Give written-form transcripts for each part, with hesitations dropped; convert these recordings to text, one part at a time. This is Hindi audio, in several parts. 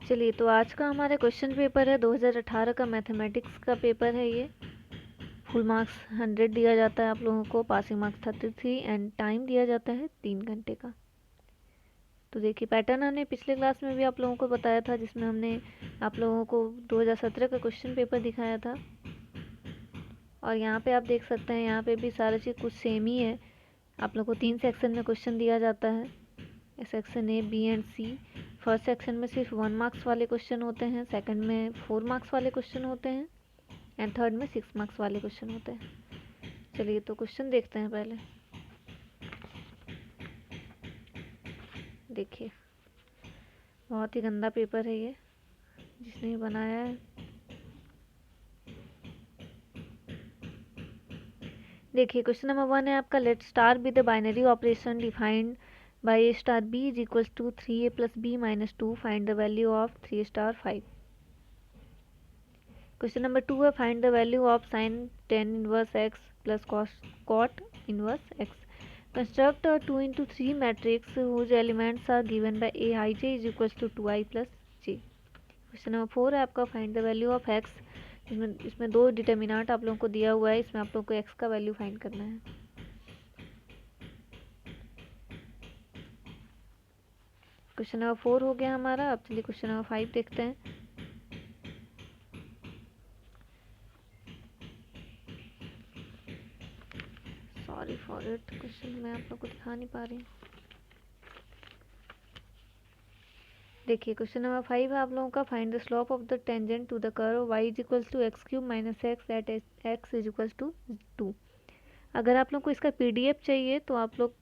चलिए, तो आज का हमारा क्वेश्चन पेपर है 2018 का मैथमेटिक्स का पेपर है ये। फुल मार्क्स 100 दिया जाता है आप लोगों को, पासिंग मार्क्स 33 एंड टाइम दिया जाता है 3 घंटे का। तो देखिए, पैटर्न हमने पिछले क्लास में भी आप लोगों को बताया था, जिसमें हमने आप लोगों को 2017 का क्वेश्चन पेपर दिखाया था। और यहाँ पे आप देख सकते हैं, यहाँ पे भी सारा चीज़ कुछ सेम ही है। आप लोगों को 3 सेक्शन में क्वेश्चन दिया जाता है, section A, B and C. First section में सिर्फ 1 मार्क्स वाले क्वेश्चन होते हैं, सेकंड में 4 मार्क्स वाले क्वेश्चन होते हैं एंड थर्ड में 6 मार्क्स वाले क्वेश्चन होते हैं। चलिए, तो क्वेश्चन देखते हैं पहले। देखिए, बहुत ही गंदा पेपर है ये, जिसने ये बनाया है। देखिए, क्वेश्चन नंबर 1 है आपका, let star be the binary operation defined by a star b is equals to 3a plus b minus 2, find the value of 3 star 5। Question number 2 है, find the value of sine tan inverse x plus cot inverse x. Construct a 2 into 3 matrix whose elements are given by aij is equals to 2i plus j। Question number 4 है आपका, find the value of x. इसमें दो डिटर्मिनेंट आप लोगों को दिया हुआ है, इसमें आप लोगों को एक्स का वैल्यू फाइंड करना है। क्वेश्चन नंबर 4 हो गया हमारा। अब चलिए क्वेश्चन नंबर 5 देखते हैं। सॉरी फॉर इट, क्वेश्चन मैं आप लोग को दिखा नहीं पा रही हूँ। देखिए, क्वेश्चन नंबर 5 है आप लोगों का, find the slope of the tangent to the curve y is equals to x cube minus x at x is equals to 2। अगर आप लोग को इसका पीडीएफ चाहिए तो आप लोग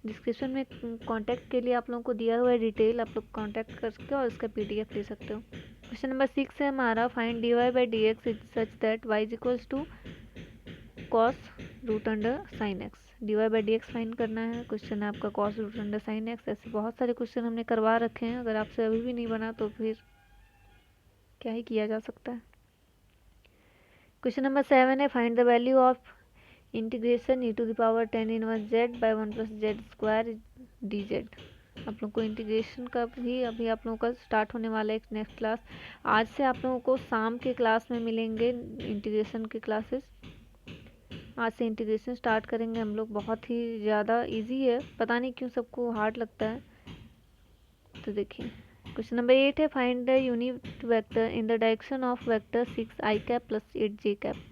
डिस्क्रिप्शन में कांटेक्ट के लिए आप लोगों को दिया हुआ है डिटेल, आप लोग कांटेक्ट कर सकते हो और इसका पीडीएफ ले सकते हो। क्वेश्चन नंबर 6 है हमारा, find dy by d x is such that y is equals to cos root under sine x. dy by d x find करना है। क्वेश्चन है आपका cos root under sine x. ऐसे बहुत सारे क्वेश्चन हमने करवा रखे हैं, अगर आपसे अभी भी नहीं बना तो फिर क्या ही किया जा सकता है। क्वेश्चन नंबर 7 है, find the value of integration e to the power 10 inverse z by 1 plus z square d z. आप लोग को इंटीग्रेशन का भी अभी आप लोगों का स्टार्ट होने वाला है नेक्स्ट क्लास। आज से आप लोगों को शाम के क्लास में मिलेंगे इंटीग्रेशन के क्लासेस। आज से इंटीग्रेशन स्टार्ट करेंगे हम लोग। बहुत ही ज़्यादा इजी है, पता नहीं क्यों सबको हार्ड लगता है। तो देखिए, क्वेश्चन नंबर 8 है, find the unit vector in the direction of vector 6 I cap plus 8 J cap.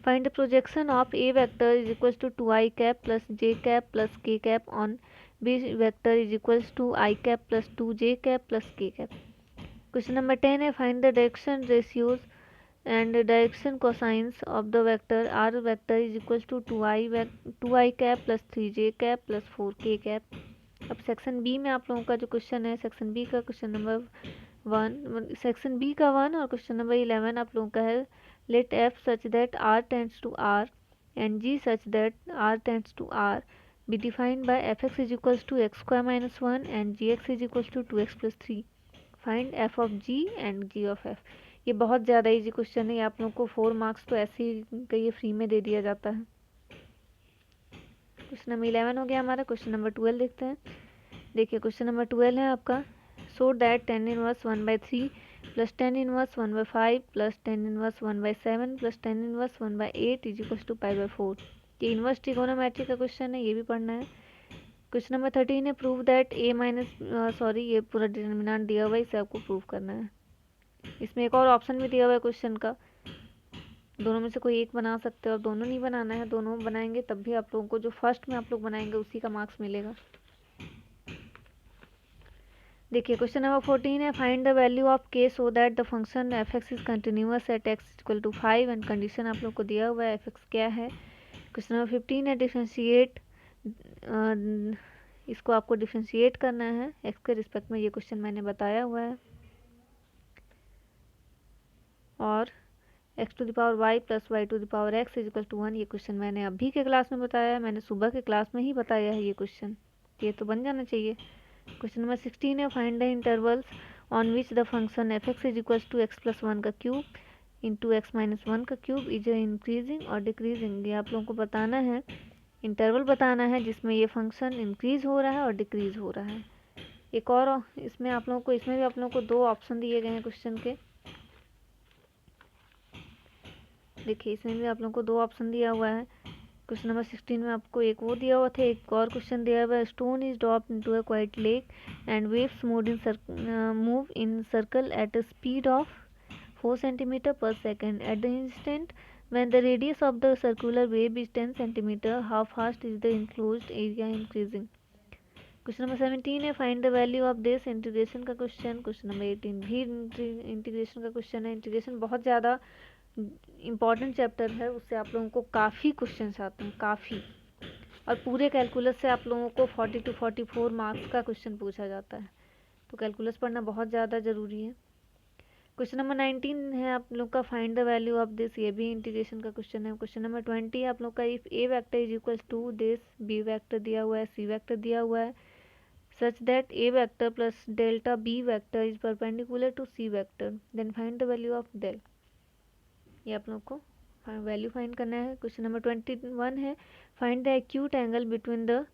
Find the projection of A vector is equals to 2i cap plus j cap plus k cap on B vector is equals to I cap plus 2j cap plus k cap। Question number 10 है, find the direction ratios and direction cosines of the vector R vector is equals to 2i cap plus 3j cap plus 4k cap। अब सेक्शन बी में आप लोगों का जो क्वेश्चन है, सेक्शन बी का क्वेश्चन नंबर 1, सेक्शन बी का 1 और क्वेश्चन नंबर 11 आप लोगों का है, let f such that r tends to r and g such that r tends to r be defined by fx is equals to x square minus 1 and gx is equals to 2x plus 3। find f of g and g of f। ये बहुत ज़्यादा इजी क्वेश्चन है, ये आप लोगों को 4 मार्क्स तो ऐसे ही कहिए फ्री में दे दिया जाता है। क्वेश्चन नंबर 11 हो गया हमारा। क्वेश्चन नंबर 12 देखते हैं। देखिए, क्वेश्चन नंबर 12 है आपका, so that tan inverse 1/3 plus tan inverse 1/5 plus tan inverse 1/7 plus tan inverse 1/8 is equals to pi by 4। ये इनवर्स ट्रिगोनोमेट्री का क्वेश्चन है, ये भी पढ़ना है। क्वेश्चन नंबर 13 है, प्रूव दैट ए माइनस ये पूरा डिटर्मिनेंट दिया हुआ है, इसे आपको प्रूव करना है। इसमें एक और ऑप्शन भी दिया हुआ है क्वेश्चन का, दोनों में से कोई एक बना सकते हो। अब दोनों नहीं बनाना है, दोनों बनाएंगे तब भी आप लोगों को जो फर्स्ट में आप लोग बनाएंगे उसी का मार्क्स मिलेगा। देखिए, क्वेश्चन नंबर 14 है, find the value of k so that the function f x is continuous at x equal to 5 and condition आप लोग को दिया हुआ है एफ एक्स क्या है। क्वेश्चन नंबर 15 है, डिफ्रेंशिएट, इसको आपको डिफ्रेंशिएट करना है एक्स के रिस्पेक्ट में, ये क्वेश्चन मैंने बताया हुआ है। और x to the power y plus y to the power x is equal to 1, ये क्वेश्चन मैंने अभी के क्लास में बताया है, मैंने सुबह के क्लास में ही बताया है ये क्वेश्चन, ये तो बन जाना चाहिए। क्वेश्चन नंबर 16 है, find the intervals on which the function f x is equals to x plus 1 का क्यूब इंटू एक्स माइनस 1 का क्यूब इज इंक्रीजिंग और डिक्रीजिंग। ये आप लोगों को बताना है, इंटरवल बताना है जिसमें ये फंक्शन इंक्रीज हो रहा है और डिक्रीज हो रहा है। एक और इसमें आप लोगों को, इसमें भी आप लोगों को 2 ऑप्शन दिए गए हैं क्वेश्चन के। देखिए इसमें भी आप लोगों को 2 ऑप्शन दिया हुआ है। क्वेश्चन नंबर 16 में आपको एक वो दिया हुआ था, एक और क्वेश्चन दिया हुआ है, stone is dropped into a quite lake and waves move in circle at a speed of 4 centimeter per second. At the instant when the radius of the circular wave is 10 centimeter, how fast is the enclosed area increasing? Question number 17 है, find the value of this, integration का क्वेश्चन। क्वेश्चन नंबर 18 भी इंटीग्रेशन का क्वेश्चन है। इंटीग्रेशन बहुत ज़्यादा इंपॉर्टेंट चैप्टर है, उससे आप लोगों को काफ़ी क्वेश्चन आते हैं, काफ़ी, और पूरे कैलकुलस से आप लोगों को 40 to 44 मार्क्स का क्वेश्चन पूछा जाता है, तो कैलकुलस पढ़ना बहुत ज़्यादा ज़रूरी है। क्वेश्चन नंबर 19 है आप लोग का, find the value of this, ये भी इंटीग्रेशन का क्वेश्चन है। क्वेश्चन नंबर 20 आप लोग का, if a vector is equal to this, b vector दिया हुआ है, सी वेक्टर दिया हुआ है, such that a vector plus delta b vector is perpendicular to c vector, then find the value of del। ये आप लोग को वैल्यू फाइंड करना है। क्वेश्चन नंबर 21 है, find the acute angle between the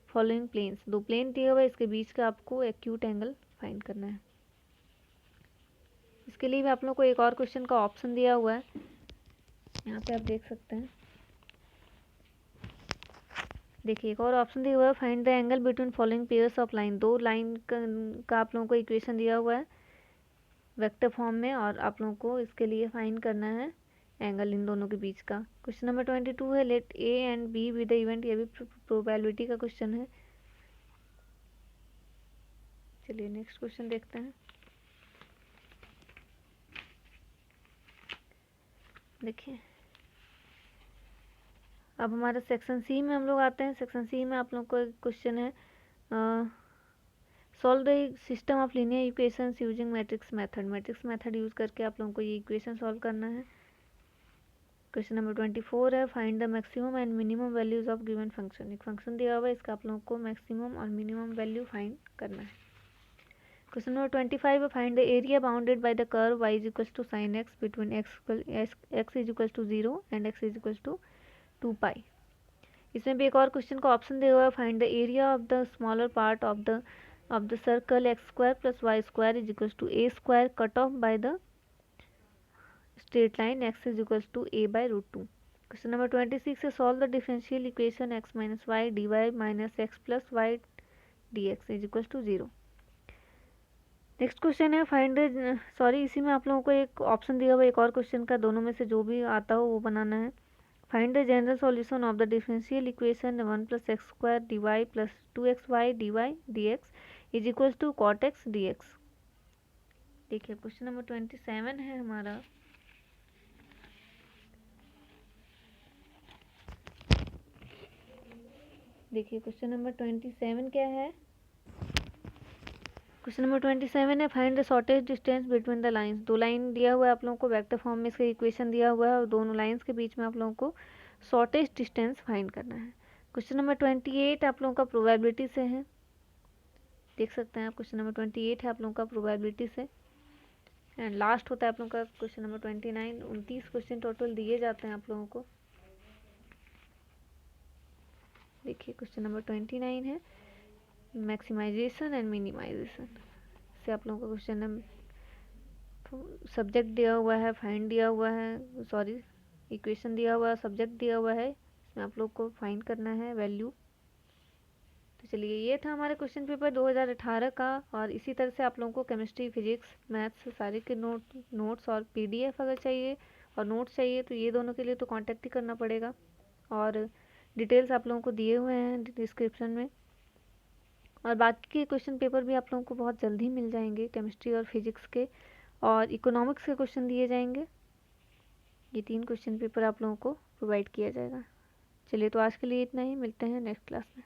following planes. 2 plane दिया हुआ है, इसके बीच का आपको एक्यूट एंगल फाइंड करना है। इसके लिए भी आप लोग को एक और क्वेश्चन का ऑप्शन दिया हुआ है, यहाँ पे आप देख सकते हैं। देखिए एक और ऑप्शन दिया हुआ है, find the angle between following pairs of line. 2 line का आप लोगों को इक्वेशन दिया हुआ है वेक्टर फॉर्म में, और आप लोगों को इसके लिए फाइंड करना है एंगल इन दोनों के बीच का। क्वेश्चन नंबर 22 है, let A and B with the event. ये भी प्रोबेबिलिटी का क्वेश्चन है। चलिए नेक्स्ट क्वेश्चन देखते हैं। देखिए अब हमारे सेक्शन सी में हम लोग आते हैं। सेक्शन सी में आप लोग को एक क्वेश्चन है, solve the system of linear equations using matrix method. Matrix method use करके आप लोगों को ये इक्वेशन सॉल्व करना है। क्वेश्चन नंबर 24 है, find the maximum and minimum values of given function. एक फंक्शन दिया हुआ है, इसका आप लोगों को मैक्सिमम और मिनिमम वैल्यू फाइंड करना है। क्वेश्चन नंबर 25 है, find the area bounded by the curve y is equals to sin x between x is equals to 0 and x is equals to 2 pi. इसमें भी एक और क्वेश्चन का ऑप्शन दिया हुआ है, find the area of the smaller part of the circle x square plus y square is equals to a square cut off by the straight line x is equals to a by root 2। Question number 26 है, solve the differential equation x minus y d y minus x plus y d x is equals to 0। Next question है, फाइंड सॉरी इसी में आप लोगों को एक ऑप्शन दिया हुआ है एक और क्वेश्चन का, दोनों में से जो भी आता हो वो बनाना है। Find the general solution of the differential equation 1 plus x square d y plus 2xy d y d x is equals to cot x d x. देखिए क्वेश्चन नंबर 27 है हमारा। देखिए क्वेश्चन नंबर 27 क्या है। क्वेश्चन नंबर 27 है, find the shortest distance between the lines. 2 line दिया हुआ है आप लोगों को, वेक्टर फॉर्म में इसका इक्वेशन दिया हुआ है, और दोनों लाइंस के बीच में आप लोगों को शॉर्टेस्ट डिस्टेंस फाइंड करना है। क्वेश्चन नंबर 28 आप लोगों का प्रोबेबिलिटी से है, देख सकते हैं आप। क्वेश्चन नंबर 28 है आप लोगों का प्रोबेबिलिटी से, एंड लास्ट होता है आप लोगों का क्वेश्चन नंबर 29। 29 क्वेश्चन टोटल दिए जाते हैं आप लोगों को। देखिए क्वेश्चन नंबर 29 है, मैक्सिमाइजेशन एंड मिनिमाइजेशन से आप लोगों का क्वेश्चन है। सब्जेक्ट दिया हुआ है, फाइंड दिया हुआ है, सॉरी इक्वेशन दिया हुआ है, सब्जेक्ट दिया हुआ है, इसमें आप लोग को फाइंड करना है वैल्यू। तो चलिए ये था हमारे क्वेश्चन पेपर 2018 का, और इसी तरह से आप लोगों को केमिस्ट्री, फिजिक्स, मैथ्स सारे के नोट्स और पीडीएफ अगर चाहिए और नोट्स चाहिए तो ये दोनों के लिए तो कांटेक्ट ही करना पड़ेगा, और डिटेल्स आप लोगों को दिए हुए हैं डिस्क्रिप्शन में। और बाकी के क्वेश्चन पेपर भी आप लोगों को बहुत जल्दी मिल जाएंगे, केमिस्ट्री और फिजिक्स के, और इकोनॉमिक्स के क्वेश्चन दिए जाएंगे। ये 3 क्वेश्चन पेपर आप लोगों को प्रोवाइड किया जाएगा। चलिए तो आज के लिए इतना ही, मिलते हैं नेक्स्ट क्लास में।